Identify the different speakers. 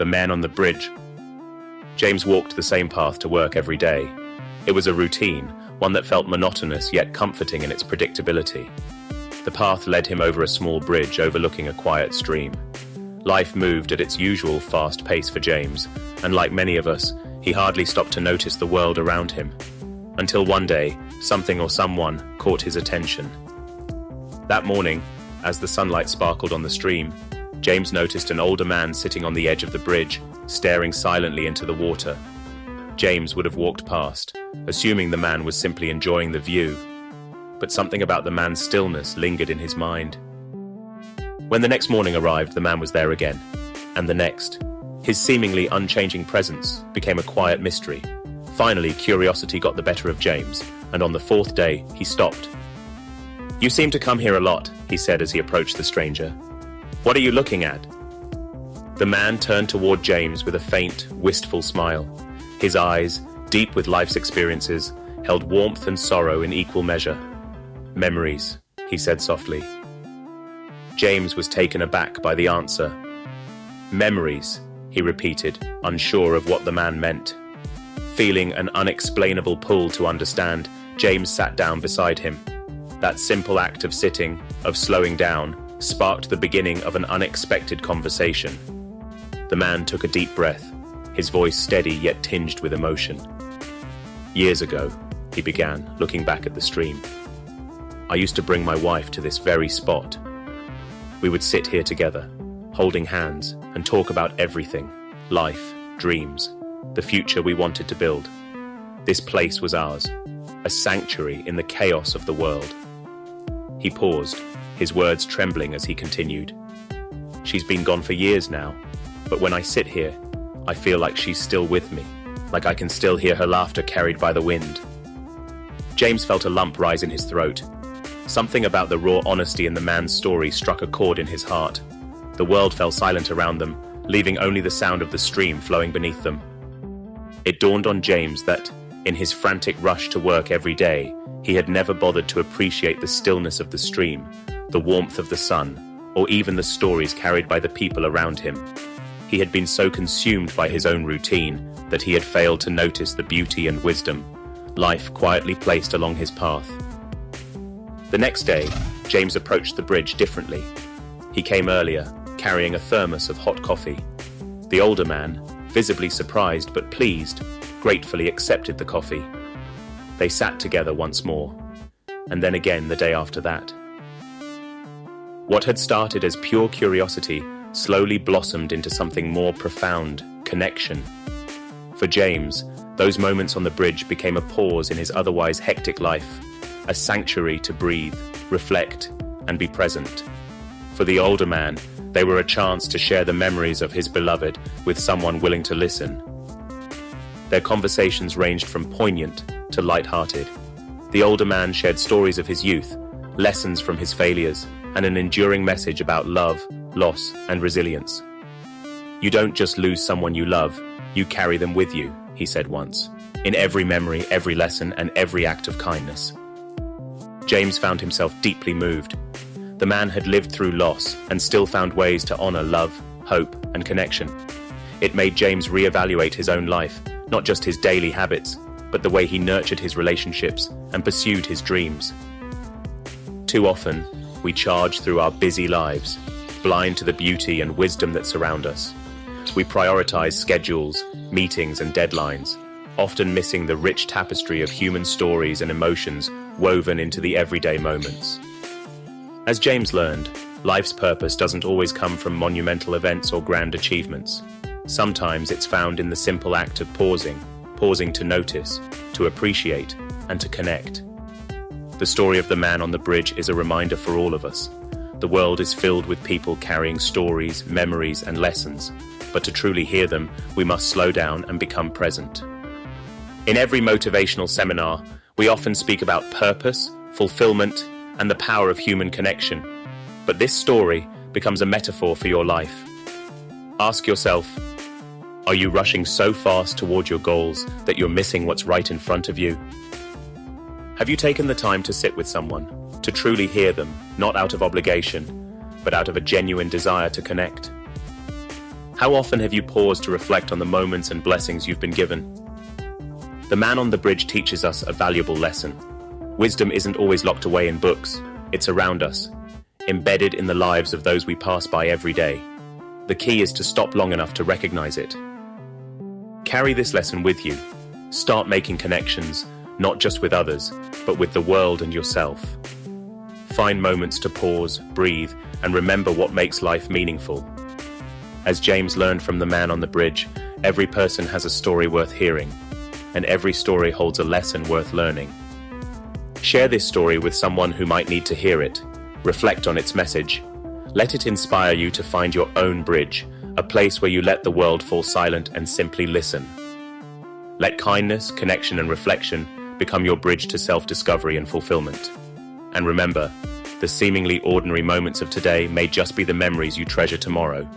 Speaker 1: the men on the bridge. James walked the same path to work every day. It was a routine, one that felt monotonous yet comforting in its predictability. The path led him over a small bridge overlooking a quiet stream. Life moved at its usual fast pace for James, and like many of us, he hardly stopped to notice the world around him. Until one day, something or someone caught his attention. That morning, as the sunlight sparkled on the stream, James noticed an older man sitting on the edge of the bridge, staring silently into the water. James would have walked past, assuming the man was simply enjoying the view, but something about the man's stillness lingered in his mind. When the next morning arrived, the man was there again, and the next. His seemingly unchanging presence became a quiet mystery. Finally, curiosity got the better of James, and on the fourth day, he stopped. "You seem to come here a lot," he said as he approached the stranger. "What are you looking at?" The man turned toward James with a faint, wistful smile. His eyes, deep with life's experiences, held warmth and sorrow in equal measure. "Memories," he said softly. James was taken aback by the answer. "Memories," he repeated, unsure of what the man meant. Feeling an unexplainable pull to understand, James sat down beside him. That simple act of sitting, of slowing down, sparked the beginning of an unexpected conversation. The man took a deep breath, his voice steady yet tinged with emotion. "Years ago," he began, looking back at the stream, "I used to bring my wife to this very spot. We would sit here together, holding hands, and talk about everything, life, dreams, the future we wanted to build. This place was ours, a sanctuary in the chaos of the world." He paused, his words trembling as he continued. "She's been gone for years now, but when I sit here, I feel like she's still with me, like I can still hear her laughter carried by the wind." James felt a lump rise in his throat. Something about the raw honesty in the man's story struck a chord in his heart. The world fell silent around them, leaving only the sound of the stream flowing beneath them. It dawned on James that, in his frantic rush to work every day, he had never bothered to appreciate the stillness of the stream, the warmth of the sun, or even the stories carried by the people around him. He had been so consumed by his own routine that he had failed to notice the beauty and wisdom life quietly placed along his path. The next day, James approached the bridge differently. He came earlier, carrying a thermos of hot coffee. The older man, visibly surprised but pleased, gratefully accepted the coffee. They sat together once more, and then again the day after that. What had started as pure curiosity slowly blossomed into something more profound, connection. For James, those moments on the bridge became a pause in his otherwise hectic life, a sanctuary to breathe, reflect, and be present. For the older man, they were a chance to share the memories of his beloved with someone willing to listen. Their conversations ranged from poignant to light-hearted. The older man shared stories of his youth, lessons from his failures, and an enduring message about love, loss, and resilience. "You don't just lose someone you love, you carry them with you," he said once, "in every memory, every lesson, and every act of kindness." James found himself deeply moved. The man had lived through loss and still found ways to honor love, hope, and connection. It made James reevaluate his own life, not just his daily habits, but the way he nurtured his relationships and pursued his dreams. Too often, we charge through our busy lives, blind to the beauty and wisdom that surround us. We prioritize schedules, meetings, and deadlines, often missing the rich tapestry of human stories and emotions woven into the everyday moments. As James learned, life's purpose doesn't always come from monumental events or grand achievements. Sometimes it's found in the simple act of pausing to notice, to appreciate, and to connect. The story of the man on the bridge is a reminder for all of us. The world is filled with people carrying stories, memories, and lessons, but to truly hear them, we must slow down and become present. In every motivational seminar, we often speak about purpose, fulfillment, and the power of human connection. But this story becomes a metaphor for your life. Ask yourself, are you rushing so fast toward your goals that you're missing what's right in front of you? Have you taken the time to sit with someone, to truly hear them, not out of obligation, but out of a genuine desire to connect? How often have you paused to reflect on the moments and blessings you've been given? The man on the bridge teaches us a valuable lesson. Wisdom isn't always locked away in books, it's around us, embedded in the lives of those we pass by every day. The key is to stop long enough to recognize it. Carry this lesson with you. Start making connections, not just with others, but with the world and yourself. Find moments to pause, breathe, and remember what makes life meaningful. As James learned from the man on the bridge, every person has a story worth hearing, and every story holds a lesson worth learning. Share this story with someone who might need to hear it. Reflect on its message. Let it inspire you to find your own bridge, a place where you let the world fall silent and simply listen. Let kindness, connection, and reflection become your bridge to self-discovery and fulfillment. And remember, the seemingly ordinary moments of today may just be the memories you treasure tomorrow.